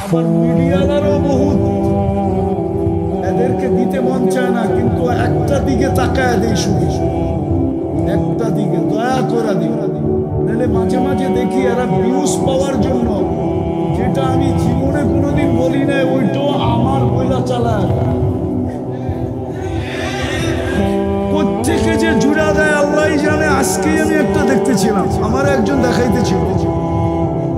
আবার মিডিয়ালারও বহুত, এদেরকে দিতে মন চায় না, কিন্তু একটা দিকে তাকায় দেই, শুধু একটা দিকে দয়া করে দিই। নাহলে মাঝে মাঝে দেখি এরা ভিউজ পাওয়ার জন্য, যেটা আমি জীবনে কোনোদিন বলি নাই, ওইটাও আমার বইলা চালায়। কোত্থেকে যে জুড়া দেয় আল্লাহ জানে। আজকেই আমি একটা দেখতেছিলাম, আমার একজন দেখাইতেছিল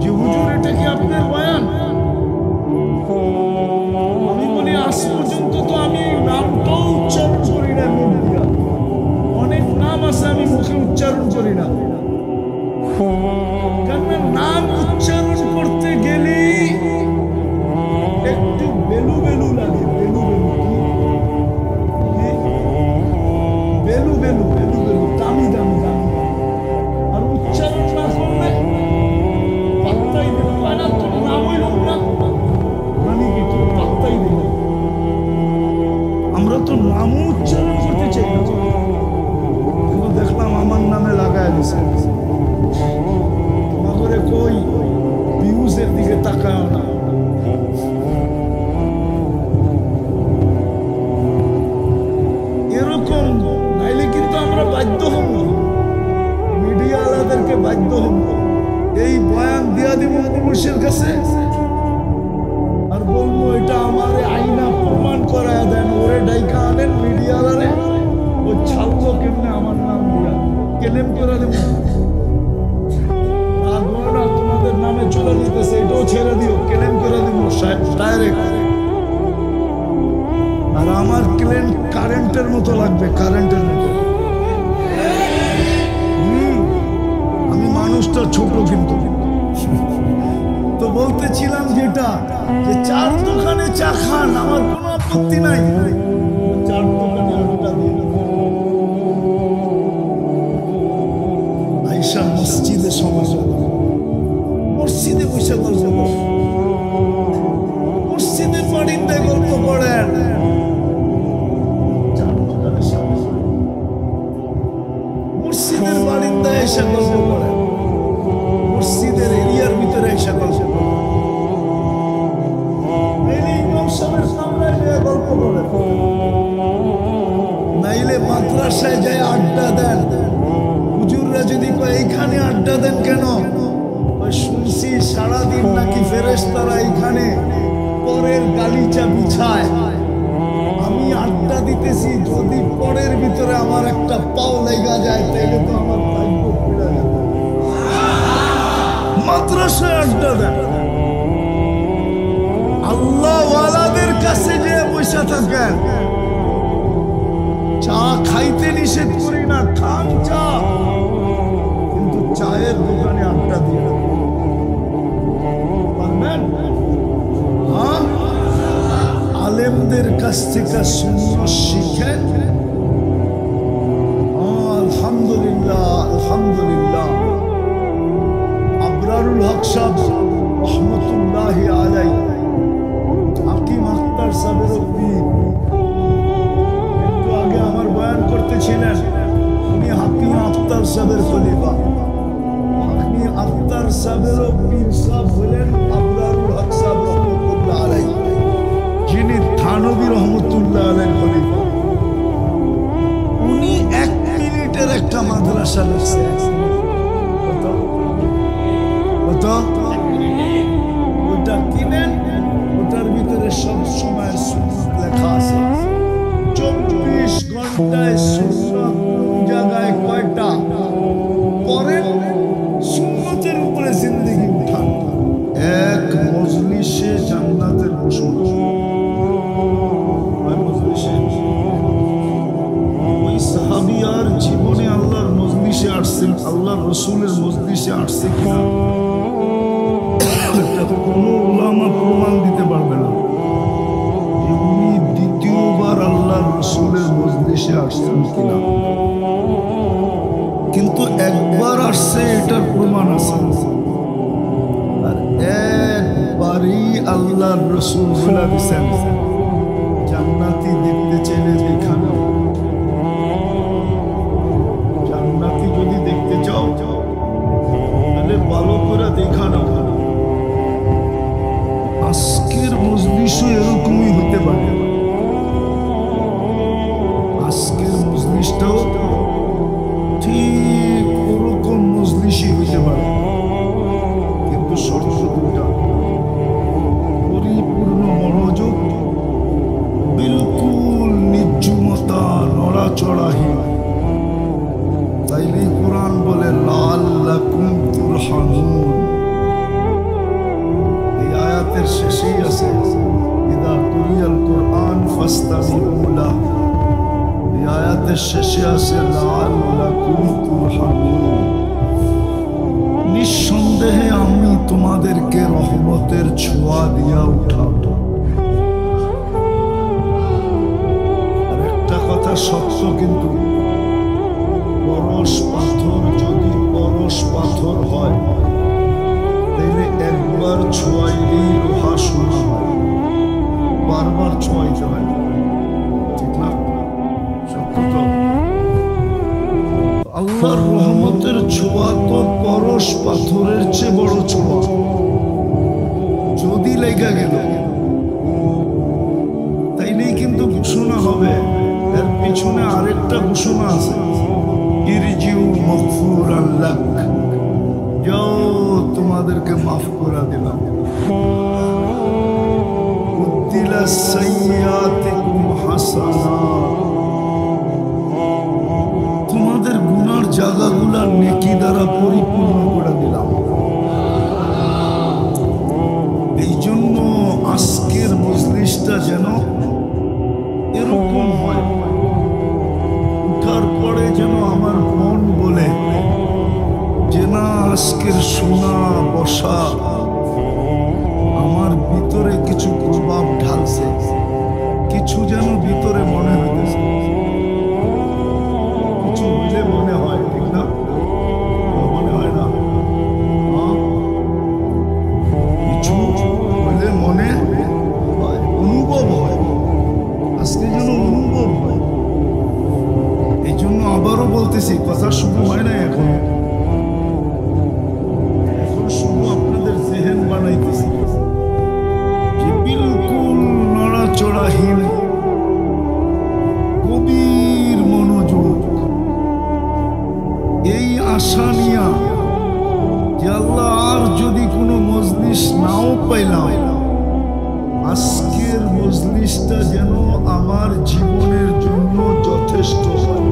যে হুজুর এটা কি আপনার বয়ান? আমি বলি আজ পর্যন্ত তো আমি নামটাও উচ্চারণ করি না, মুখ দিয়া। অনেক নাম আছে আমি মুখে উচ্চারণ করি না, কারণ নাম উচ্চারণ করতে গেলেই একটু বেলু বেলু লাগে। বেলু বেলু বেলু বেলু বেলু বেলু দামি দামি দামি, আর উচ্চারণ না করলে পাত্তাই দিল না। তোর নাম হইল না, মানে কি তোর পাত্তাই দিল। আমরা তো নামও উচ্চারণ করতে চাই না, কিন্তু দেখলাম আমার নামে লাগায় দিছে। তোমাকে কই ভিউজের দিকে তাকায় না। এরকম নাইলে কিন্তু আমরা বাধ্য হব, মিডিয়া আলাদেরকে বাধ্য হব এই বয়ান দিয়া দিব পুরুষের কাছে, আর বলবো এটা আমার আইনা প্রমাণ করায় দেন। ওরে ডাইকা আনেন মিডিয়া আলারে, ও ছাড়লো কেমনে আমার নাম দিয়া কেলেম করে দেব। না তোমাদের নামে চলে যেতেছে, এটাও ছেড়ে দিও, কেলেম করে দিব ডাইরেক্ট। আর আমার ক্লেম কারেন্টের মতো লাগবে, কারেন্টের মতো। আমি মানুষটা ছোট, কিন্তু তো বলতেছিলাম যেটা, যে চার দোকানে চা খান, আমার কোনো আপত্তি নাই, চার দোকানে আড্ডা দিন। আইসা মসজিদে সমস্যা, মসজিদে বসে গল্প করেন, মসজিদের বাড়িতে গল্প করেন, মসজিদের বাড়িতে এসে গল্প করেন, মসজিদের এরিয়ার ভিতরে এসে গল্প করেন, গল্প করেন, নাইলে মাদ্রাসায় যায় আড্ডা দেন। হুজুররা যদি এইখানে আড্ডা দেন কেন? শুনছি সারাদিন নাকি ফেরেশতারা এইখানে পরের গালিচা বিছায়। আমি আড্ডা দিতেছি, যদি পরের ভিতরে আমার একটা পাও লেগা যায় তাহলে তো আমার ভাগ্য ফিরে যাবে। মাদ্রাসায় আড্ডা দেন, আল্লাহওয়ালাদের কাছে যে বসে থাকেন। চা খাইতে নিষেধ করি না, খান চা, কিন্তু চায়ের দোকানে আড্ডা দিয়ে পারবেন? হ্যাঁ, আলেমদের কাছ থেকে সুন্নাত শিখেন। আলহামদুলিল্লাহ, আলহামদুলিল্লাহ। আবরারুল হক সাহেব রহমতুল্লাহি আলাইহি, হাকিম আখতার সাহেবের পীর, একটু আগে আমার বয়ান করতেছিলেন, উনি হাকিম আখতার সাহেবের খলিফা। হাকিম আখতার সাহেবের পীর সাহেব হলেন আবরারুল হক সাহেব রহমতুল্লাহ আলাইহি, যিনি থানবী রহমতুল্লাহ আলাইহির খলিফা। উনি 1 মিনিটের একটা মাদ্রাসা লিখছে। কত? ওটা কিনেন, ওটার ভিতরে সব সময় সুন্নাত লেখা আছে। 24 ঘন্টায় সুন্নাত জায়গায় কয়টা পড়েন, সুন্নতের উপরে জিন্দেগি উঠান। এক মজলিসে জান্নাতের বসবাস। ওই সাহাবী আর জীবনে আল্লাহর মজলিসে আসছেন, আল্লাহর রসুলের মজলিসে আসছে কিনা কোনো উলামা প্রমাণ দিতে পারবে না। উনি দ্বিতীয়বার আল্লাহর রসুলের মজলিসে আসছেন কিনা, কিন্তু একবার আসছে এটার প্রমাণ আছে। আর একবারই আল্লাহর রসুল বলে দিয়েছেন, জান্নাতি দেখতে চাইলে দেখানো, জান্নাতি যদি দেখতে চাও তাহলে ভালো করে দেখানো। পারে। আজকের মজলিসটাও ঠিক ওরকম মজলিসই হইতে পারে, কিন্তু শর্ত দুটা: পরিপূর্ণ মনোযোগ, বিলকুল নির্জুমতা, নড়াচড়াহীন। তাইলে কোরআন বলে লাআল্লাকুম তুরহামুন। এই আয়াতের শেষেই আছে ইযা কুরিয়াল কুরআন ফাসতামিউ লাহু। এই আয়াতের শেষে আছে লাআল্লাকুম তুরহামুন। নিঃসন্দেহে আমি তোমাদেরকে রহমতের ছোঁয়া দিয়া উঠাবো। আর একটা কথা সত্য, কিন্তু পরশ পাথর যদি পরশ পাথর হয় তাহলে একবার ছোঁয়াইলেই লোহা সোনা হয়, বারবার ছোঁয়াইতে হয়, ঠিক না? সত্য তো। আল্লাহর রহমতের ছোঁয়া তো পরশ পাথরের চেয়ে বড় ছোঁয়া। যদি লেগে গেল তাইলেই কিন্তু ঘোষণা হবে। এর পিছনে আরেকটা ঘোষণা আছে, ইরজিউ মাগফুরান লাক, যাও তোমাদেরকে মাফ করে দিলাম। উদ্দিলা সাইয়্যাতিকুম হাসানাত, তোমাদের গুনার জায়গাগুলা নেকি দ্বারা পরিপূর্ণ করে দিলাম। এই জন্য আজকের মজলিসটা যেন এরকম হয়, উঠার পরে যেন আমার মন বলে যে না, আজকের শোনা বসা আমার ভিতরে কিছু প্রভাব ঢালছে, কিছু যেন ভিতরে মনে হইতেছে। কিছু হইলে মনে হয়, ঠিক না? মনে হয় না? কিছু হইলে মনে হয়, অনুভব হয়। আজকে যেন অনুভব হয়। এই জন্য আবারও বলতেছি, কথা শুরু হয় না এখন, শুধু আপনাদের জেহেন বানাইতেছি যে বিলকুল নড়াচড়াহীন গভীর মনোযোগ, এই আশা নিয়া যে আল্লাহ আর যদি কোনো মজলিস নাও পাইলাম, আজকের মজলিসটা যেন আমার জীবনের জন্য যথেষ্ট হয়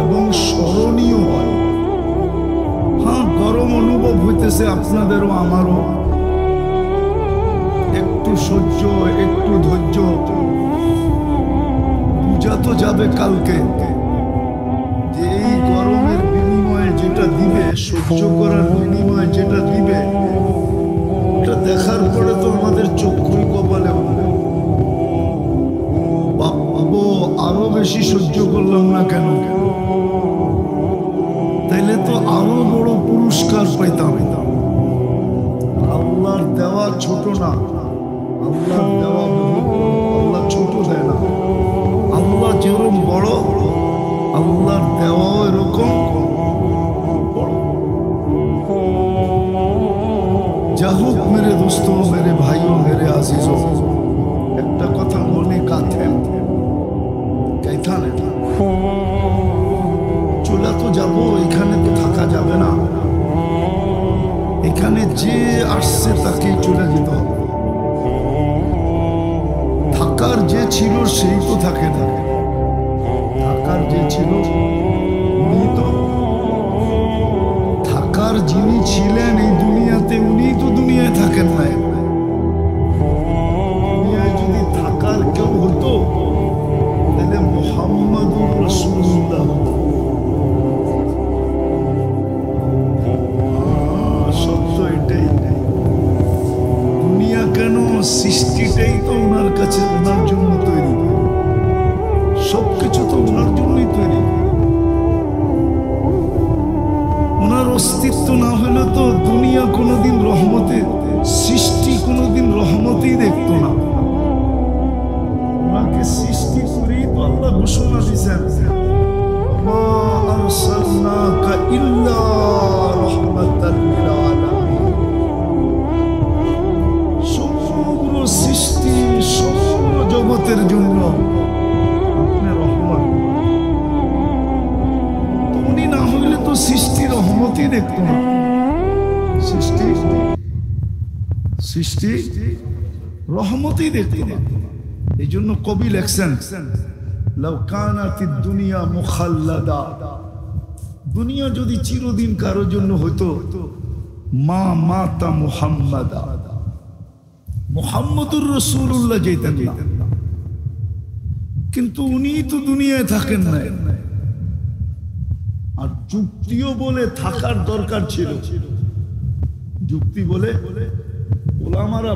এবং স্মরণীয় হয়। হ্যাঁ, গরম অনুভব হইতেছে আপনাদেরও আমারও। একটু সহ্য, একটু ধৈর্য, পূজা তো যাবে কালকে। যে এই গরমের বিনিময়ে যেটা দিবে, সহ্য করার বিনিময়ে যেটা দিবে, এটা দেখার পরে তো আমাদের চক্ষুই কপালে উঠবে। বাবু, আরো বেশি সহ্য করলাম না কেন? তাইলে তো আরো বড় পুরস্কার পাইতাম। আল্লাহর দেওয়া ছোট না, আল্লাহর দেওয়া আল্লাহ ছোট দেয় না। আল্লাহ যেরকম বড়, আল্লাহর দেওয়াও এরকম বড়। যা হোক মেরে দোস্ত, মেরে ভাইও, মেরে আজিজ, একটা কথা মনে কাঁথেন, চলে তো যাবো, এখানে তো থাকা যাবে না। এখানে যে আসছে তাকেই চলে যেত। থাকার যে ছিল সেই তো থাকে না, থাকার যে ছিল উনি তো, থাকার যিনি ছিলেন এই দুনিয়াতে উনি তো দুনিয়ায় থাকেন না। দুনিয়ায় যদি থাকার কেউ হতো তাহলে মুহাম্মাদুর রাসূলুল্লাহ। সত্য এটাই, দুনিয়া কেন, সৃষ্টিটাই তো ওনার কাছে, ওনার জন্য তৈরি, সবকিছু তো ওনার জন্যই তৈরি। ওনার অস্তিত্ব না হলে তো দুনিয়া কোনোদিন রহমতে, সৃষ্টি কোনোদিন রহমতেই দেখত না। ওনাকে সৃষ্টি করেই তো আল্লাহ ঘোষণা দিয়েছেন, মা আরসালনাকা ইল্লা রাহমাতাল লিল আলামিন। সমগ্র সৃষ্টি সৃষ্টি রহমতই দেখতো না। এই জন্য কবি লেখছেন, লাউ কানাতিদ দুনিয়া মুখাল্লাদা, দুনিয়া যদি চিরদিন কারোর জন্য হতো, মা মাতা মুহাম্মাদা, মুহাম্মদুর রাসূলুল্লাহ যেতেন না। কিন্তু উনি তো দুনিয়ায় থাকেন না, আর যুক্তিও বলে থাকার দরকার ছিল। যুক্তি বলে ওলামারা